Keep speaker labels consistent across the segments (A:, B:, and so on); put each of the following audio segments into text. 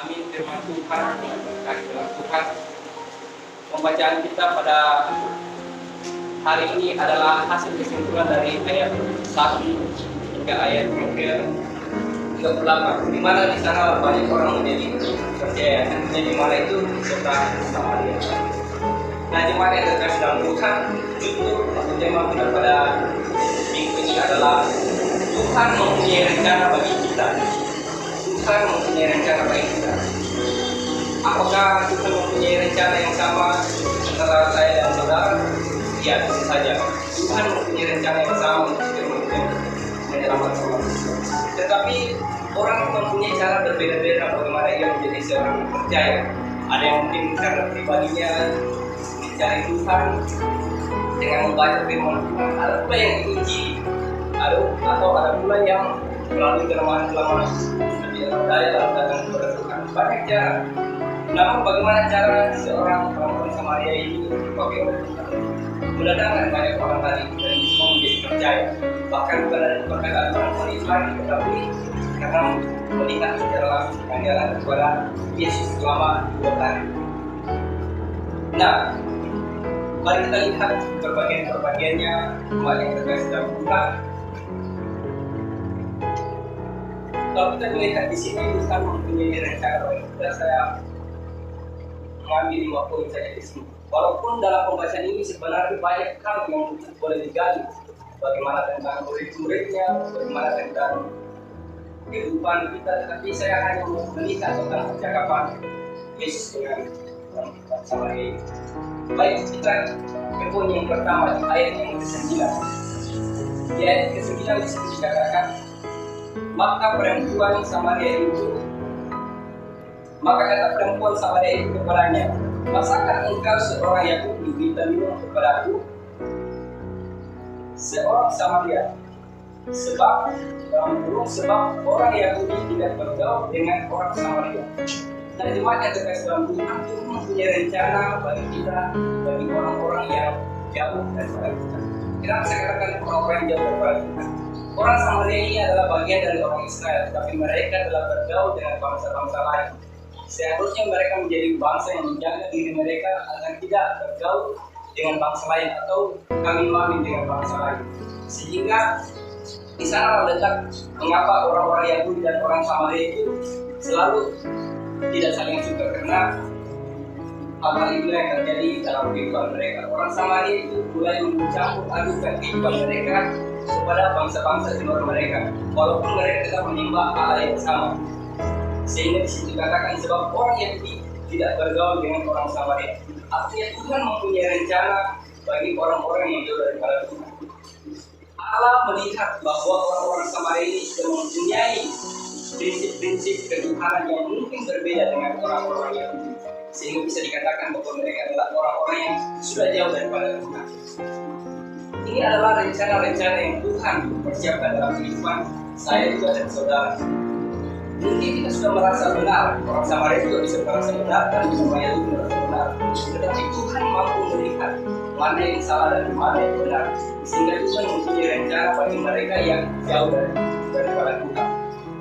A: Amin, firman Tuhan, dari dalam Tuhan. Pembacaan kita pada hari ini adalah hasil kesimpulan dari ayat 1 hingga ayat 38, di mana di sana banyak orang menjadi percaya, dan di mana itu kota Samaria. Nah, jemaat yang terkasih dalam Tuhan, judul atau tema kita pada minggu ini adalah Tuhan mempunyai rencana bagi kita. Tuhan mempunyai rencana bagi kita. Apakah Tuhan mempunyai rencana yang sama antara saya dan saudara? Ya, tentu saja. Tuhan mempunyai rencana yang sama untuk menyelamatkan manusia. Tetapi orang mempunyai cara berbeda-beda bagaimana ia menjadi seorang percaya. Ada yang mungkin karena pribadinya mencari Tuhan dengan membaca firman Tuhan. Ada pula yang diuji. Atau ada pula yang melalui kelemahan-kelemahan seperti daya dalam datang kepada Tuhan. Banyak cara. Namun bagaimana cara seorang perempuan Samaria ini dipakai oleh Tuhan mendatangkan banyak orang tadi dan semua menjadi percaya. Bahkan bukan dari perkataan perempuan itu lagi, tetapi karena melihat secara langsung pengajaran kepada Yesus selama 2 hari. Nah, mari kita lihat perbagian-perbagiannya kembali yang terkait dalam Tuhan. Kalau kita melihat di sini Tuhan mempunyai rencana bagi kita. Saya mengambil 5 poin saja di sini. Walaupun dalam pembacaan ini sebenarnya banyak hal yang boleh digali, bagaimana tentang murid-muridnya, bagaimana tentang kehidupan kita, tetapi saya hanya melihat tentang percakapan Yesus dengan orang Samaria. Baik, kita ke poin yang pertama di ayat yang ke-9. Di ayat ke-9 di sini dikatakan, maka kata perempuan Samaria itu kepadanya, masakah engkau seorang Yahudi minta minum kepadaku, seorang Samaria? Sebab orang Yahudi tidak bergaul dengan orang Samaria. Nah, jemaat yang terkasih dalam Tuhan, Tuhan mempunyai rencana bagi kita, bagi orang-orang yang jauh daripada kita. Kenapa saya katakan orang-orang yang jauh daripada kita? Orang Samaria ini adalah bagian dari orang Israel, tapi mereka telah bergaul dengan bangsa-bangsa lain. Seharusnya mereka menjadi bangsa yang menjaga diri mereka agar tidak bergaul dengan bangsa lain atau kawin-mawin dengan bangsa lain. Sehingga di sana letak mengapa orang-orang Yahudi dan orang Samaria itu selalu tidak saling suka, karena apa itu yang terjadi dalam kehidupan mereka. Orang Samaria itu mulai mencampur adukan kehidupan mereka kepada bangsa-bangsa di luar mereka, walaupun mereka tetap menyembah Allah yang sama. Sehingga disitu dikatakan sebab orang Yahudi tidak bergaul dengan orang Samaria. Artinya Tuhan mempunyai rencana bagi orang-orang yang jauh daripada Tuhan. Allah melihat bahwa orang-orang Samaria ini sudah mempunyai prinsip-prinsip ketuhanan yang mungkin berbeda dengan orang-orang Yahudi, sehingga bisa dikatakan bahwa mereka adalah orang-orang yang sudah jauh daripada Tuhan. Ini adalah rencana-rencana yang Tuhan persiapkan dalam kehidupan saya juga dan saudara. Mungkin kita sudah merasa benar, orang Samaria juga bisa merasa benar, dan orang Yahudi merasa benar. Tetapi Tuhan mampu melihat mana yang salah dan mana yang benar, sehingga Tuhan mempunyai rencana bagi mereka yang jauh daripada Tuhan.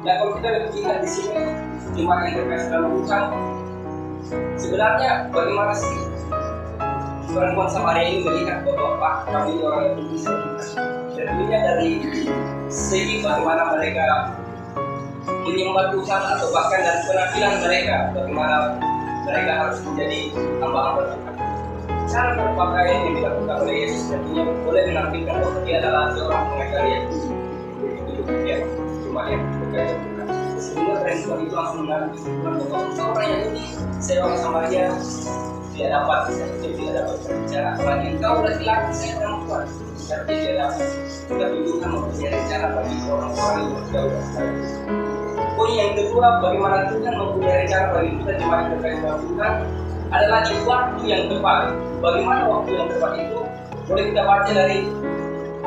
A: Nah, kalau kita lihat di sini, jemaat yang terkasih dalam Tuhan, sebenarnya bagaimana sih perempuan Samaria ini melihat bahwa kami orang yang bisa dan dilihat dari segi bagaimana mereka menyembah Tuhan, atau bahkan dari penampilan mereka, bagaimana mereka harus menjadi hamba-hamba Tuhan. Cara berpakaian yang dilakukan oleh Yesus tentunya boleh menampilkan bahwa dia adalah seorang pengajar yang itu dia cuma yang berkaitan Tuhan. Sehingga perempuan itu langsung mengambil kesimpulan bahwa seorang Yahudi, seorang Samaria tidak dapat berbicara. Apalagi engkau laki-laki, saya perempuan, tapi tidak dapat. Tetapi Tuhan mempunyai rencana bagi orang-orang yang jauh dari poin yang kedua, bagaimana Tuhan mempunyai rencana bagi kita jemaat yang terkait dengan Tuhan adalah di waktu yang tepat. Bagaimana waktu yang tepat itu? Boleh kita baca dari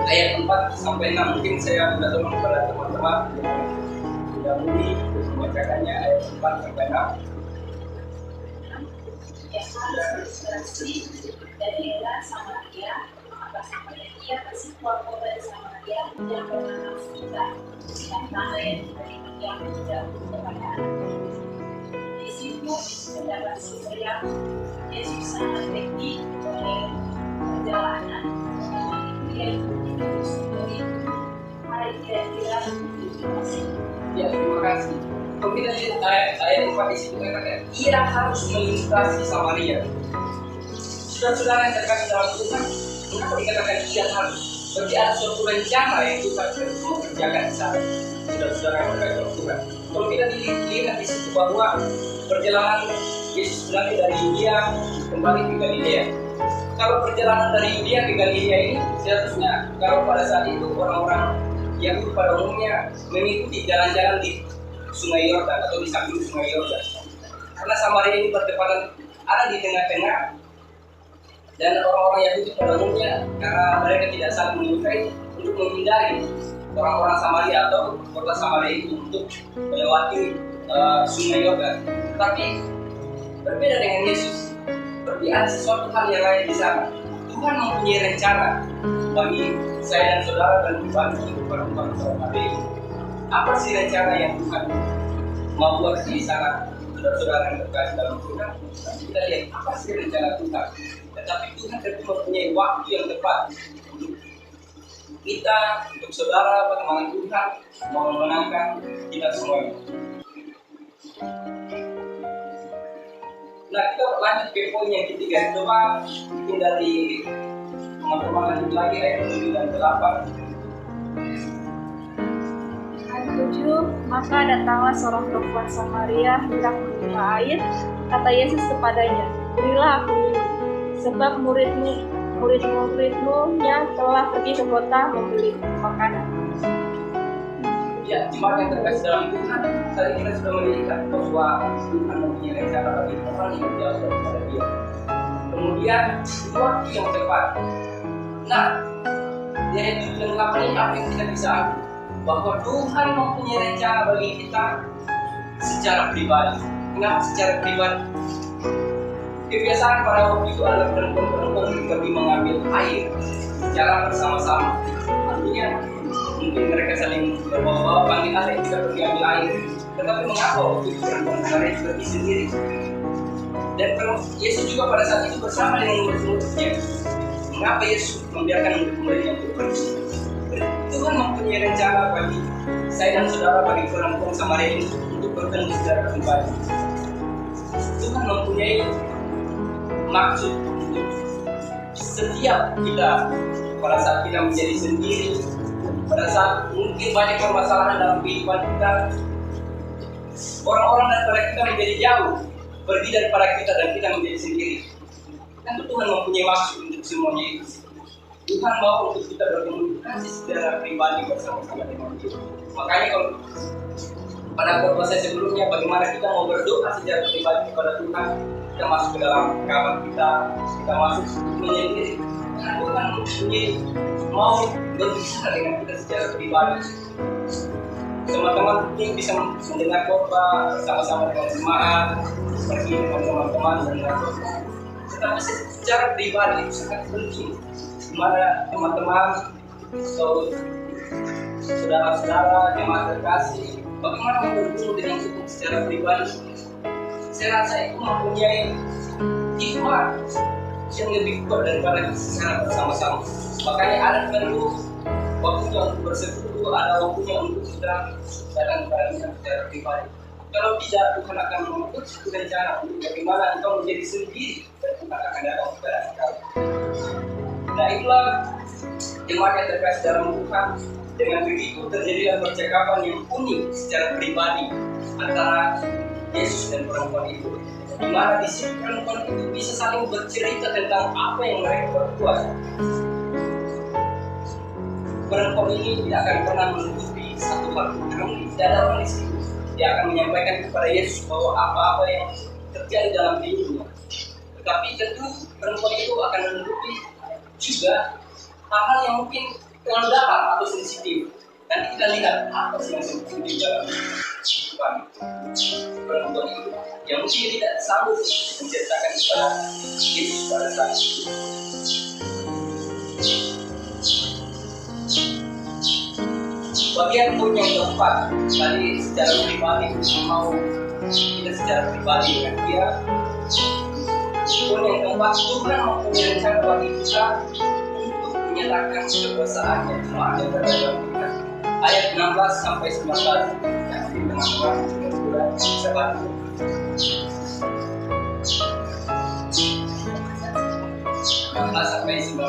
A: ayat 4 sampai 6. Mungkin saya sudah tolong kepada teman-teman yang mudi membacakannya ayat 4 sampai 6.
B: Dari daerah Samaria, maka sampai ia kasih keluar dari Samaria yang bernama Siba, yang tanah yang diberikan yang tidak kepada anak. Di kita kasih sayang, Yesus sangat tinggi oleh perjalanan. Dia Yesus dari hari kira-kira masih.
A: Ya, terima kasih. Kalau kita lihat ayat 4 di situ katakan, ia harus melintasi Samaria. Saudara-saudara yang terkasih dalam Tuhan, mengapa dikatakan ia harus? Berarti ada suatu rencana yang Tuhan mau kerjakan di sana. Saudara-saudara yang terkasih dalam Tuhan. Kalau kita lihat di situ bahwa perjalanan Yesus berarti dari Yudea kembali ke Galilea. Kalau perjalanan dari Yudea ke Galilea ini seharusnya kalau pada saat itu orang-orang yang pada umumnya mengikuti jalan-jalan di Sungai Yordan atau di samping Sungai Yordan. Karena Samaria ini bertepatan ada di tengah-tengah, dan orang-orang Yahudi pada umumnya karena mereka tidak saling menyukai untuk menghindari orang-orang Samaria atau kota Samaria itu untuk melewati Sungai Yordan. Tapi berbeda dengan Yesus, ada sesuatu hal yang lain di sana. Tuhan mempunyai rencana bagi saya dan saudara dan bagi umat Samaria ini. Apa sih rencana yang Tuhan mau buat di sana, saudara-saudara yang terkasih dalam Tuhan? Kita lihat apa sih rencana Tuhan. Tetapi Tuhan tentu mempunyai waktu yang tepat untuk kita, untuk saudara, bagaimana Tuhan mau memenangkan kita semuanya. Nah, kita lanjut ke poin yang ketiga. Coba mungkin dari teman-teman lanjut lagi ayat 7 dan 8.
C: Ayat 7, maka datanglah seorang perempuan Samaria hendak menerima air. Kata Yesus kepadanya, berilah aku minum, sebab murid-muridmu-nya telah pergi ke kota membeli makanan.
A: Ya, jemaat yang terkasih dalam Tuhan, tadi kita sudah melihat bahwa Tuhan mempunyai rencana bagi orang yang jauh daripada Dia. Kemudian waktu yang tepat. Nah, di ayat 7 dan 8 ini apa yang kita bisa ambil? Bahwa Tuhan mempunyai rencana bagi kita secara pribadi. Kenapa secara pribadi? Kebiasaan pada waktu itu adalah perempuan-perempuan pergi mengambil air secara bersama-sama. Artinya mungkin mereka saling berbawa-bawa panggil air, kita pergi ambil air. Tetapi mengapa waktu itu perempuan pergi sendiri? Dan Yesus juga pada saat itu bersama dengan murid-muridnya. Mengapa Yesus membiarkan murid-muridnya untuk pergi? Tuhan mempunyai rencana bagi saya dan saudara, bagi perempuan Samaria ini untuk bertemu secara pribadi. Tuhan mempunyai maksud untuk setiap kita pada saat kita menjadi sendiri, pada saat mungkin banyak permasalahan dalam kehidupan kita, orang-orang daripada kita menjadi jauh, pergi daripada kita dan kita menjadi sendiri. Tentu Tuhan mempunyai maksud untuk semuanya itu. Tuhan mau untuk kita berkomunikasi secara pribadi bersama-sama dengan Dia. Makanya kalau pada khotbah saya sebelumnya, bagaimana kita mau berdoa secara pribadi kepada Tuhan, kita masuk ke dalam kamar kita masuk menyendiri. Karena Tuhan mempunyai mau berbicara dengan kita secara pribadi. Teman-teman mungkin bisa mendengar khotbah bersama-sama dengan jemaat, pergi dengan teman-teman mendengar khotbah. Tetapi secara pribadi itu sangat penting. Dimana teman-teman, saudara-saudara, jemaat terkasih, bagaimana bertemu dengan Tuhan secara pribadi? Saya rasa itu mempunyai hikmah yang lebih kuat daripada secara bersama-sama. Makanya ada perlu waktunya untuk bersekutu, ada waktunya untuk kita datang kepada Tuhan secara pribadi. Kalau tidak, Tuhan akan membuat satu rencana untuk bagaimana engkau menjadi sendiri dan Tuhan akan datang kepada engkau. Nah, itulah jemaat yang terkasih dalam Tuhan. Dengan begitu terjadilah percakapan yang unik secara pribadi antara Yesus dan perempuan itu, di mana di sini perempuan itu bisa saling bercerita tentang apa yang mereka perbuat. Perempuan ini tidak akan pernah menutupi satu hal yang tidak ada orang di situ. Dia akan menyampaikan kepada Yesus bahwa apa-apa yang terjadi dalam hidupnya. Tetapi tentu perempuan itu akan menutupi juga hal-hal yang mungkin terlalu dalam atau sensitif. Dan kita lihat apa sih yang sensitif dalam kehidupan perempuan itu yang mungkin tidak sanggup menceritakan kepada Yesus pada saat itu. Bagian poin yang keempat, tadi secara pribadi mau kita secara pribadi dengan dia. Pun yang keempat, Tuhan mempunyai rencana bagi kita untuk menyatakan kekuasaannya cuma ada dalam kita. Ayat 16 sampai 19 yang teman-teman sudah bisa bantu. 16 sampai 19.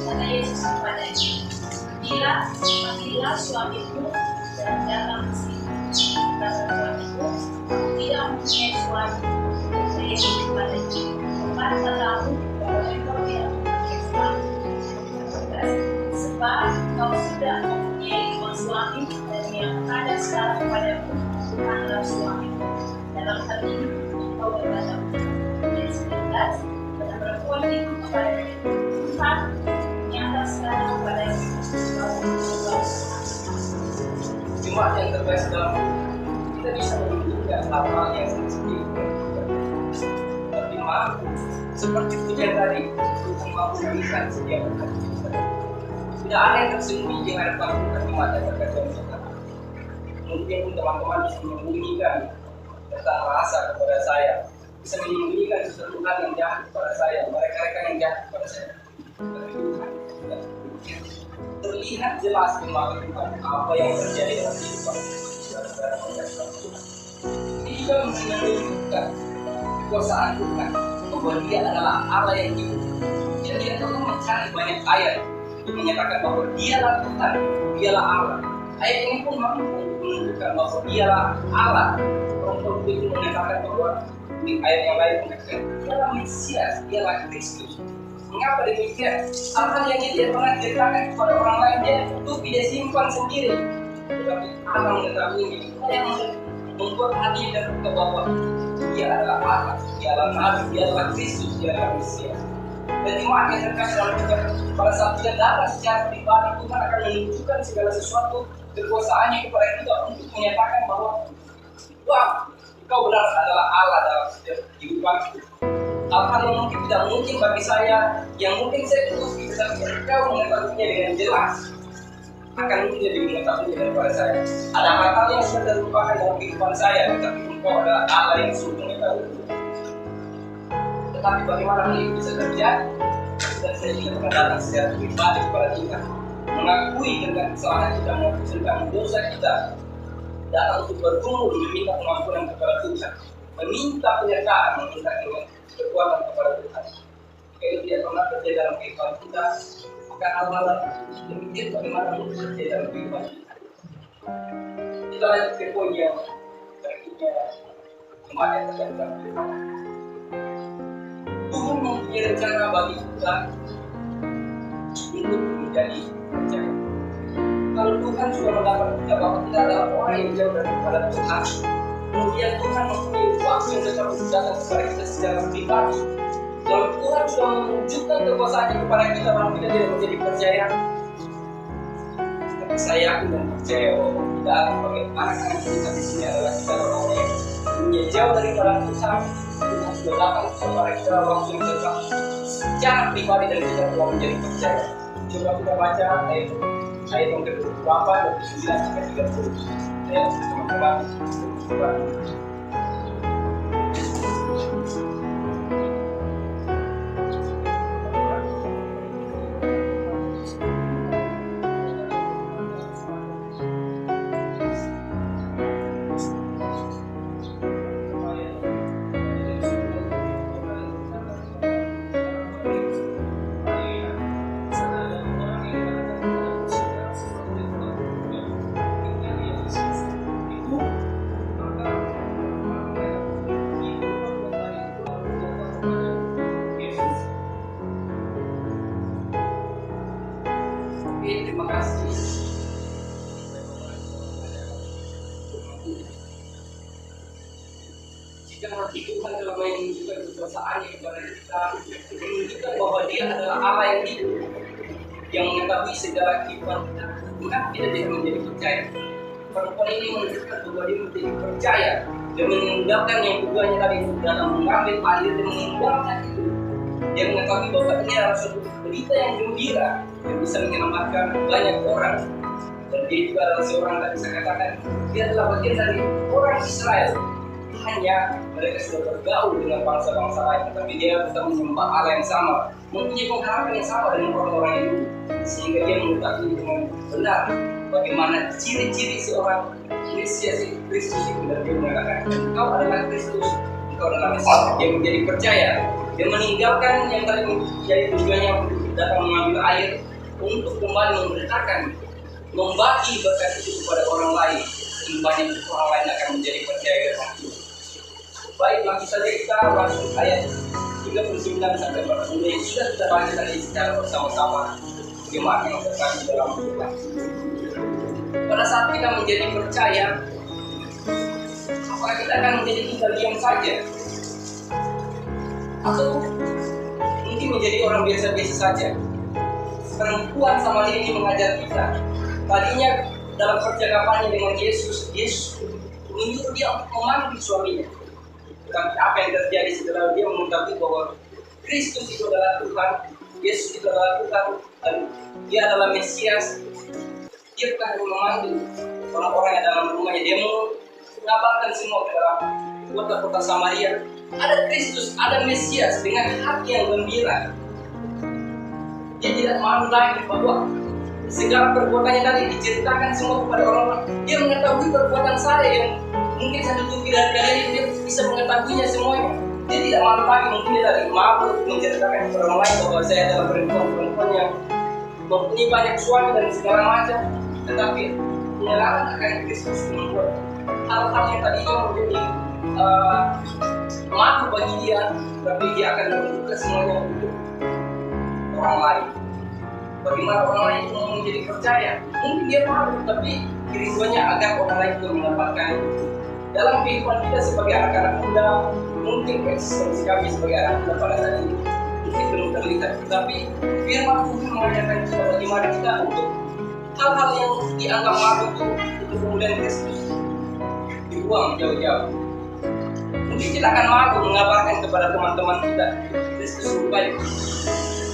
B: Kata Yesus kepadanya, panggillah suamimu dan datang ke sini. Kata suamiku, aku tidak mempunyai suami. Kata Yesus kepadanya, empat katamu bahwa engkau tidak mempunyai suami. Sebab kau sudah mempunyai dua suami dan yang ada sekarang padamu bukanlah suamimu. Dalam hal ini engkau berkata, ayat 19, dan perempuan itu kepadanya, Tuhan, nyata sekarang padamu bahwa
A: Jemaat yang terbaik dalam kita bisa menunjukkan hal-hal yang seperti itu. Tapi maaf, seperti pujian tadi, Tuhan mampu melihat setiap hati kita. Tidak ada yang tersembunyi di hadapan Tuhan jemaat yang terbaik dalam kita. Mungkin teman-teman bisa menyembunyikan tentang rasa kepada saya, bisa menyembunyikan sesuatu hal yang jahat kepada saya, mereka-mereka yang jahat kepada saya. Tapi Tuhan tidak demikian. Terlihat jelas di mata Tuhan apa yang terjadi dalam kehidupan saudara-saudara Tuhan. Ini juga menunjukkan kekuasaan Tuhan bahwa Dia adalah Allah yang hidup. Dia tidak perlu mencari banyak ayat untuk menyatakan bahwa Dialah Tuhan, Dialah Allah. Ayat ini pun mampu menunjukkan bahwa Dialah Allah. Perempuan itu menyatakan bahwa di ayat yang lain mengatakan Dialah Mesias, Dialah Kristus. Mengapa demikian? Hal-hal yang dia pernah ceritakan kepada orang lain dia itu tidak simpan sendiri. Tetapi Allah mengetahuinya. Itulah yang membuat hati dia terbuka bahwa Dia adalah Allah, Dia adalah Nabi, Dia adalah Kristus, Dia adalah Mesias. Dan jemaat yang terkasih dalam Tuhan, pada saat dia datang secara pribadi, Tuhan akan menunjukkan segala sesuatu kekuasaannya kepada kita untuk menyatakan bahwa wah, Kau benar adalah Allah dalam setiap kehidupanku. Hal-hal yang mungkin tidak mungkin bagi saya, yang mungkin saya terus bisa Kau mengetahuinya dengan jelas, akan mungkin lebih mengetahuinya daripada saya. Ada hal-hal yang sudah terlupakan dalam kehidupan saya, tetapi Engkau adalah Allah yang sungguh mengetahui. Tetapi bagaimana hal itu bisa terjadi? Dan saya juga pernah datang secara pribadi kepada Tuhan, mengakui tentang kesalahan kita, mengakui tentang dosa kita, datang untuk bergumul, meminta pengampunan kepada Tuhan, meminta penyertaan, meminta kekuatan kepada Tuhan. Jika itu tidak pernah terjadi dalam kehidupan kita, maka hal-hal demikian bagaimana mungkin terjadi dalam kehidupan kita. Kita lanjut ke poin yang berikutnya, jemaat yang terjadi dalam kehidupan. Tuhan mempunyai rencana bagi kita untuk menjadi percaya. Kalau Tuhan sudah mendapat kita bahwa kita adalah orang yang jauh daripada Tuhan, kemudian Tuhan mempunyai waktu yang tetap datang kepada kita secara pribadi. Kalau Tuhan sudah menunjukkan kekuasaannya kepada kita, lalu kita tidak menjadi percaya. Tapi saya yakin dan percaya bahwa kita sebagai anak-anak kita di sini adalah kita orang yang jauh daripada Tuhan. Tuhan sudah datang kepada kita waktu yang tetap secara pribadi dan kita telah menjadi percaya. Coba kita baca ayat yang ke-28 dan 9 sampai 30. Ya, teman-teman. Terima kasih. Jika hati Tuhan telah menunjukkan kekuasaannya kepada kita, menunjukkan bahwa Dia adalah Allah yang hidup, yang mengetahui segala kehidupan kita, maka kita tidak menjadi percaya. Perempuan ini menunjukkan bahwa dia menjadi percaya dan meninggalkan yang keduanya tadi dalam mengambil air dan meninggalkan itu. Dia mengetahui bahwa ini adalah suatu berita yang gembira yang bisa menyelamatkan banyak orang. Dan dia juga adalah seorang, tadi saya katakan, dia adalah bagian dari orang Israel. Hanya mereka sudah bergaul dengan bangsa-bangsa lain, tapi dia tetap menyembah Allah yang sama, mempunyai pengharapan yang sama dengan orang-orang itu, sehingga dia mengetahui dengan benar bagaimana ciri-ciri seorang Mesias Kristus itu. Dan dia mengatakan, engkau adalah Kristus, engkau adalah Mesias. Dia menjadi percaya, dia meninggalkan yang tadi menjadi tujuannya untuk datang mengambil air, untuk kembali memberitakan, membagi berkat itu kepada orang lain. Banyak orang lain akan menjadi percaya dengan itu. Baik, langsung saja kita langsung ayat 39 sampai 40 yang sudah kita baca tadi secara bersama-sama. Jemaat yang terkait dalam Tuhan. Pada saat kita menjadi percaya, apakah kita akan menjadi tinggal diam saja? Atau mungkin menjadi orang biasa-biasa saja? Perempuan Samaria ini mengajar kita. Tadinya dalam percakapannya dengan Yesus menyuruh dia memanggil suaminya. Tetapi apa yang terjadi setelah dia mengetahui bahwa Kristus itu adalah Tuhan, Yesus itu adalah Tuhan, dan dia adalah Mesias, dia bukan hanya memanggil orang-orang yang dalam rumahnya, dia mengabarkan semua ke dalam kota-kota Samaria. Ada Kristus, ada Mesias dengan hati yang gembira. Dia tidak malu lagi bahwa segala perbuatannya tadi diceritakan semua kepada orang-orang. Dia mengetahui perbuatan saya yang mungkin satu tujuh dari kalian dia bisa mengetahuinya semuanya. Dia tidak malu lagi, mungkin dia dari malu menceritakan kepada orang lain bahwa saya adalah perempuan yang mempunyai banyak suami dan segala macam. Tetapi pengenalan akan Kristus membuat hal-hal yang tadinya menjadi malu bagi dia, tapi dia akan membuka semuanya untuk orang lain. Bagaimana orang lain itu menjadi percaya? Mungkin dia malu, tapi kerinduannya agar orang lain itu mendapatkan. Dalam kehidupan kita sebagai anak-anak muda, mungkin eksistensi kami sebagai anak muda pada saat ini mungkin belum terlihat, tetapi firman Tuhan mengajarkan kita bagaimana kita untuk hal-hal yang dianggap malu itu kemudian Kristus dibuang jauh-jauh. Mungkin kita akan malu mengabarkan kepada teman-teman kita Kristus baik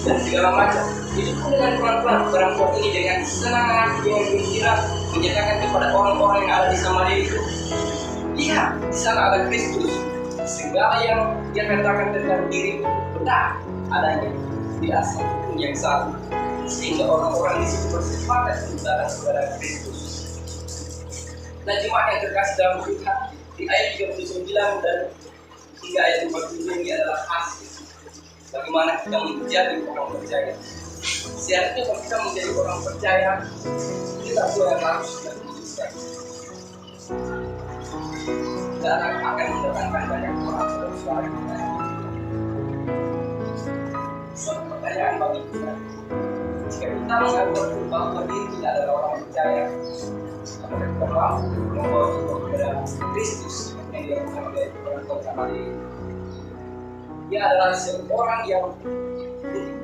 A: dan segala macam. Itu pun dengan pelan-pelan perempuan ini dengan senang hati yang gembira menyatakan kepada orang-orang yang ada di Samaria itu, lihat, di sana ada Kristus. Segala yang dia katakan tentang diri benar adanya di asal yang satu, sehingga orang-orang di situ bersepakat mencari kepada Kristus. Nah, jemaat yang terkasih dalam Tuhan, di ayat 39 dan hingga ayat 47 ini adalah hasil bagaimana kita menjadi orang percaya. Seharusnya kalau kita menjadi orang percaya, kita tahu yang harus kita tuliskan. Dan akan mendatangkan banyak orang suara kita. Suatu pertanyaan bagi kita, jika kita mengaku bahwa diri kita adalah orang percaya, apakah kita mampu membawa kita kepada Kristus yang dilakukan oleh perempuan Samaria? Dia adalah seorang yang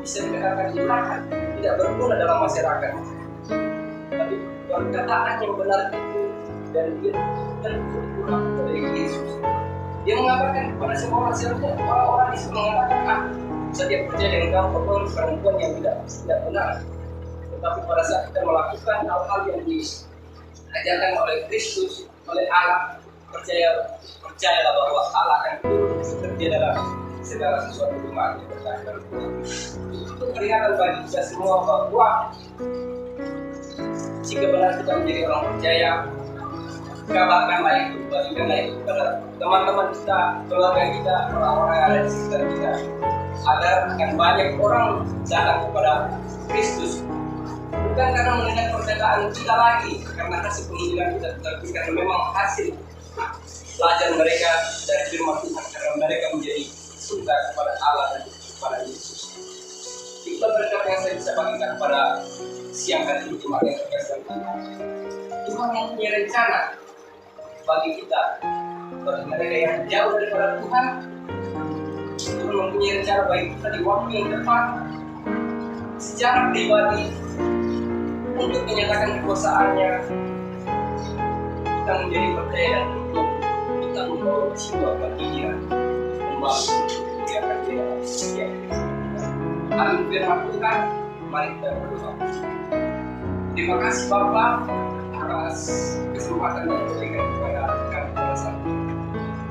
A: bisa dikatakan hilang, tidak berguna dalam masyarakat. Tapi perkataan yang benar itu dan dia tentu berguna kepada Yesus. Dia mengatakan kepada semua orang, seharusnya orang-orang bisa mengatakan, saya percaya dengan kamu perempuan yang tidak benar. Tetapi pada saat kita melakukan hal-hal yang diajarkan oleh Kristus, oleh Allah, percayalah bahwa Allah akan turun bekerja dalam segala sesuatu jemaat yang berkaitan dengan Tuhan. Itu peringatan bagi kita semua bahwa jika benar kita menjadi orang percaya, kabarkanlah itu, bagikanlah itu kepada teman-teman kita, keluarga kita, orang-orang yang ada di sekitar kita, agar akan banyak orang datang kepada Kristus. Bukan karena mendengar perkataan kita lagi, karena hasil pendidikan kita, tetapi karena memang hasil belajar mereka dari firman Tuhan, karena mereka menjadi suka kepada Allah dan kepada Yesus. Itulah berkat yang saya bisa bagikan pada siang hari ini, jemaat yang terkasih Tuhan. Tuhan mempunyai rencana bagi kita, bagi mereka yang jauh daripada Tuhan. Tuhan mempunyai rencana bagi kita di waktu yang tepat, secara pribadi, untuk menyatakan kekuasaannya. Kita menjadi percaya dan untuk kita membawa jiwa bagi dia, membangun dia akan dia. Amin firman Tuhan, mari kita berdoa. Terima kasih Bapak atas kesempatan yang diberikan kepada kami pada saat ini.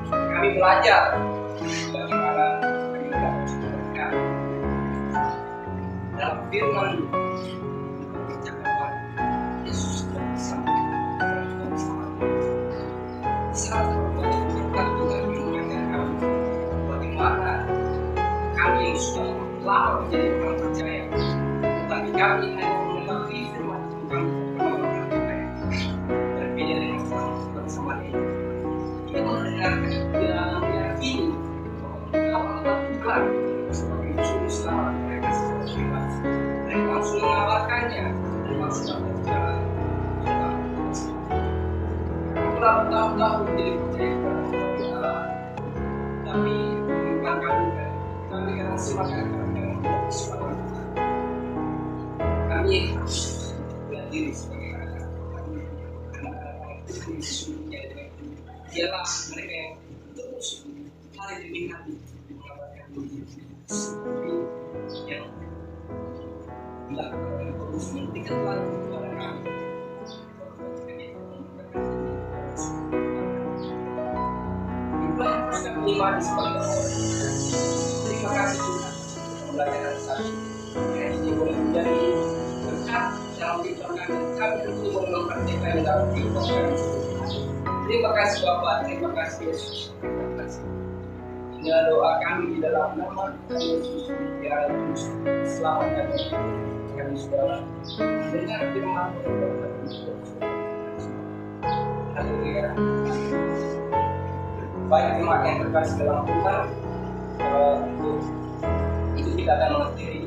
A: Kami belajar bagaimana kami dapat dalam firman percakapan Yesus bersama saat kita juga mengingatkan kami bagaimana kami yang sudah lama menjadi orang percaya, tetapi kami hanya mengetahui firman itu kami percaya berbeda dengan orang bersama ini. Kita mendengarkan yang meyakini bahwa Tuhan sebagai juru selamat mereka secara bebas. Mereka langsung mengabarkannya dan langsung berjalan. Telah bertahun-tahun menjadi percaya kepada Allah, tapi bukan kami kadang silakan dengan kesempatan Tuhan. Kami harus melihat diri sebagai anak-anak yang sesungguhnya dengan ialah mereka yang terus hari demi hari mengabarkan seperti yang dilakukan oleh Paulus memberikan lalu kepada kami. Iman sebagai orang. Terima kasih Tuhan pembelajaran saat ini boleh menjadi berkat dalam kehidupan kami tentu boleh mempraktikkan dalam kehidupan kami. Terima kasih Bapak, terima kasih Yesus, terima kasih. Inilah doa kami di dalam nama Tuhan Yesus, biar Yesus selamatkan kami saudara dengan firman Haleluya. Baik jemaat yang terkasih dalam Tuhan, itu kita akan mengerti